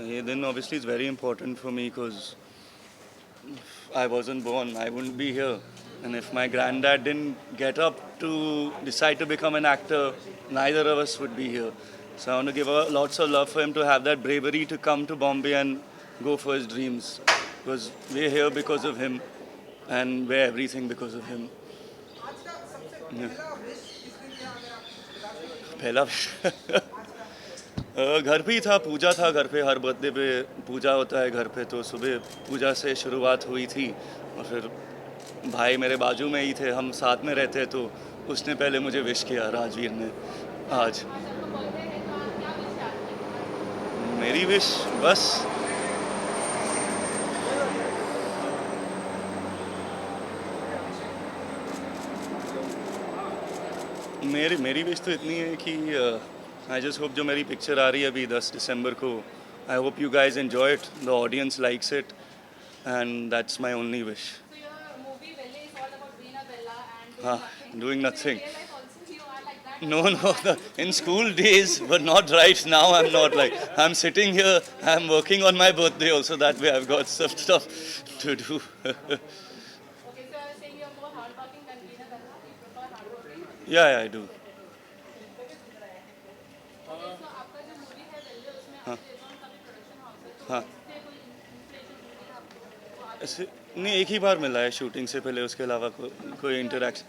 ये दिन obviously is very important for me because I wasn't born, I wouldn't be here. And if my granddad didn't get up to decide to become an actor, neither of us would be here. So I want to give lots of love for him to have that bravery to come to Bombay and go for his dreams. Because we're here because of him and we're everything because of him. Yeah. पहला घर पे ही था, पूजा था घर पे, हर birthday पे पूजा होता है घर पे, तो सुबह पूजा से शुरुआत हुई थी और फिर भाई मेरे बाजू में ही थे, हम साथ में रहते, तो उसने पहले मुझे विश किया, राजवीर ने। आज मेरी विश बस मेरी विश तो इतनी है कि आई जस्ट होप जो मेरी पिक्चर आ रही है अभी 10 दिसंबर को, I hope you guys enjoy it, the audience likes it, and that's my only wish. हाँ, doing nothing. No, no, in school days, but not right now. I'm not like, I'm sitting here, I'm working on my birthday also, that way I've got some stuff to do. Yeah, I do. हाँ हाँ, ऐसे नहीं, एक ही बार मिला है shooting से पहले, उसके अलावा कोई interaction.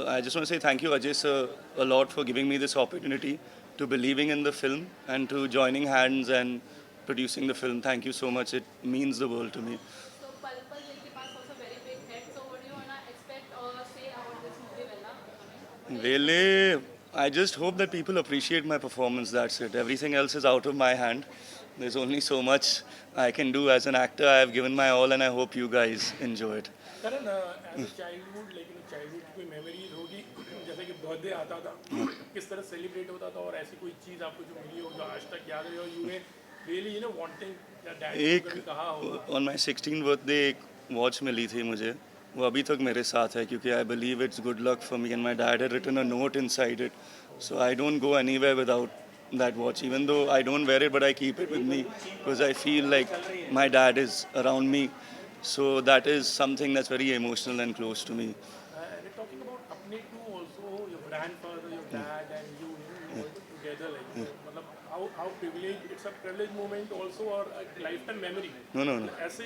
I just want to say thank you, Ajay sir, a lot for giving me this opportunity, to believing in the film and to joining hands and producing the film. Thank you so much. It means the world to me. Vele, I just hope that people appreciate my performance. That's it. Everything else is out of my hand. There's only so much I can do as an actor. I have given my all, and I hope you guys enjoy it. Karan as a childhood, लेकिन childhood की कोई memories होगी जैसे कि birthday आता था, किस तरह सेलिब्रेट होता था, और ऐसी कोई चीज़ आपको जो मिली हो जो आज तक याद रही हो, यू मे रियली वांटिंग, या डैड ने कभी कहा होगा? ऑन माई 16th बर्थडे एक वॉच मिली थी मुझे, वो अभी तक मेरे साथ है, क्योंकि I believe it's good luck for me, and my dad had written a note inside it, so I don't go anywhere without that watch, even though I don't wear it, but I keep it with me because I feel like my dad is around me, so that is something that's very emotional and close to me. And talking about apne too, also your grandfather, your dad, and you work together, like मतलब how privileged, it's a privileged moment also, or a lifetime memory? No. ऐसे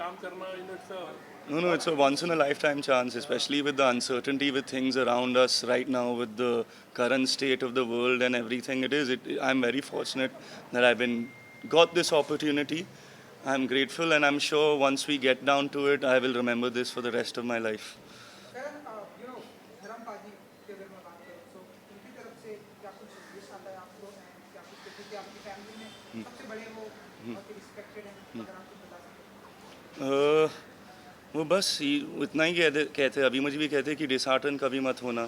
काम करना, it's a No, it's a once in a lifetime chance, especially with the uncertainty with things around us right now, with the current state of the world and everything. I'm very fortunate that I've got this opportunity. I'm grateful, and I'm sure once we get down to it, I will remember this for the rest of my life. वो बस इतना ही कहते अभी मुझे भी कहते कि dishearten कभी मत होना,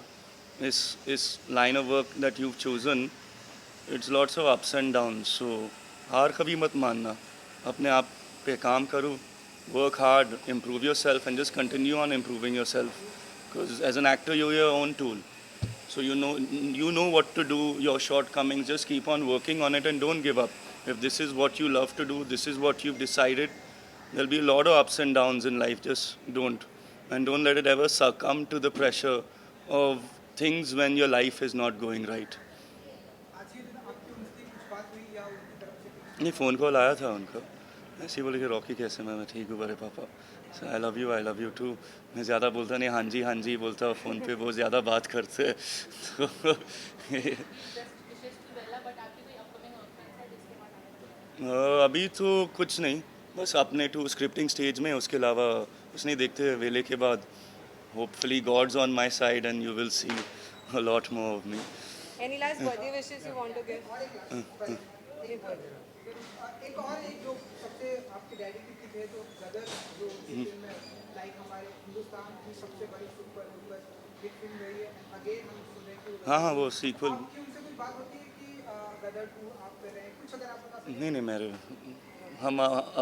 इस line of work that you chosen, it's lots of ups and down, so हार कभी मत मानना, अपने आप पे काम करो, work hard, improve yourself, and just continue on improving yourself, because as an actor you your own tool, so you know what to do, your shortcomings, just keep on working on it and don't give up. If this is what you love to do, this is what you've decided, there'll be a lot of ups and downs in life, just don't let it ever succumb to the pressure of things when your life is not going right. नहीं, phone call आया था उनका, ऐसे ही बोले कि Rocky कैसे, मैं ठीक हूँ बड़े पापा, आई लव यू टू। मैं ज़्यादा बोलता नहीं, हाँ जी बोलता, फ़ोन पे बहुत ज़्यादा बात करते तो अभी तो कुछ नहीं, बस अपने टू स्क्रिप्टिंग स्टेज में, उसके अलावा कुछ नहीं, देखते हैं वेले के बाद, hopefully God's on my side and you will see a lot more of me. Any last birthday wishes you want to give? एक और एक जो सबसे आपके डैडी की पिक है, जो गदर, जो फिल्म है, लाइक हमारे हिंदुस्तान की सबसे बड़ी सुपर डुपर हिट फिल्म रही है, अगेन हम सुन रहे हैं कि हाँ वो सीक्वल, आपकी उनसे कोई बात होती है कि गदर 2 आप कर रहे हैं, कुछ अगर आप बता सकें? नहीं मेरे, हम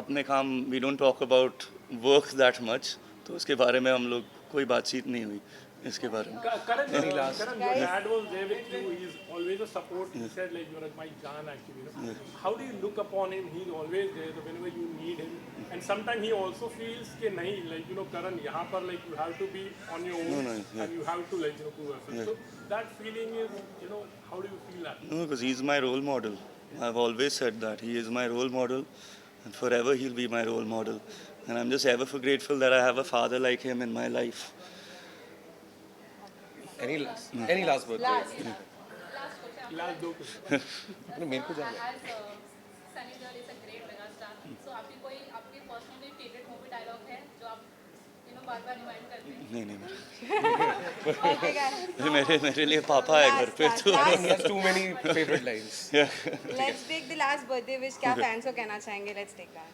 अपने काम, we don't talk about work that much, तो उसके बारे में हम लोग कोई बातचीत नहीं हुई, इसके बारे में. Karan, your Guys. dad was there with you. He's always a support. He said like you're my Jaan actually. You know? How do you look upon him? He's always there. So whenever you need him, and sometimes he also feels कि नहीं like you know Karan यहाँ पर like you have to be on your own and you have to like you know prove yourself. So that feeling is you know how do you feel that? No, because he's my role model. I've always said that. He is my role model, and forever he'll be my role model. And I'm just ever grateful that I have a father like him in my life. Any last word? Last. Last दो No, मेरे को जाना. As Sunny Deol is a great megastar, so आपकी कोई आपकी personally favorite movie dialogue है जो आप बार-बार रिमाइंड करते हैं? नहीं. Okay, guys. मेरे लिए पापा है घर पे तो. He has too many favorite lines. Let's take the last birthday wish. क्या fans को कहना चाहेंगे? Let's take that.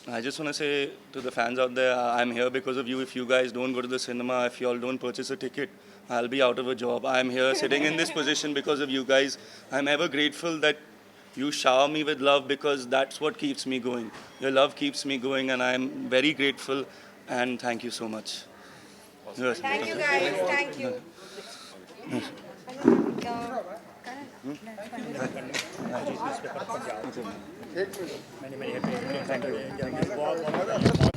I just want to say to the fans out there, I'm here because of you. If you guys don't go to the cinema, if you all don't purchase a ticket, I'll be out of a job. I'm here sitting in this position because of you guys. I'm ever grateful that you shower me with love because that's what keeps me going. Your love keeps me going and I'm very grateful and thank you so much. Yes. Thank you, guys. Thank you. many happy. Thank you.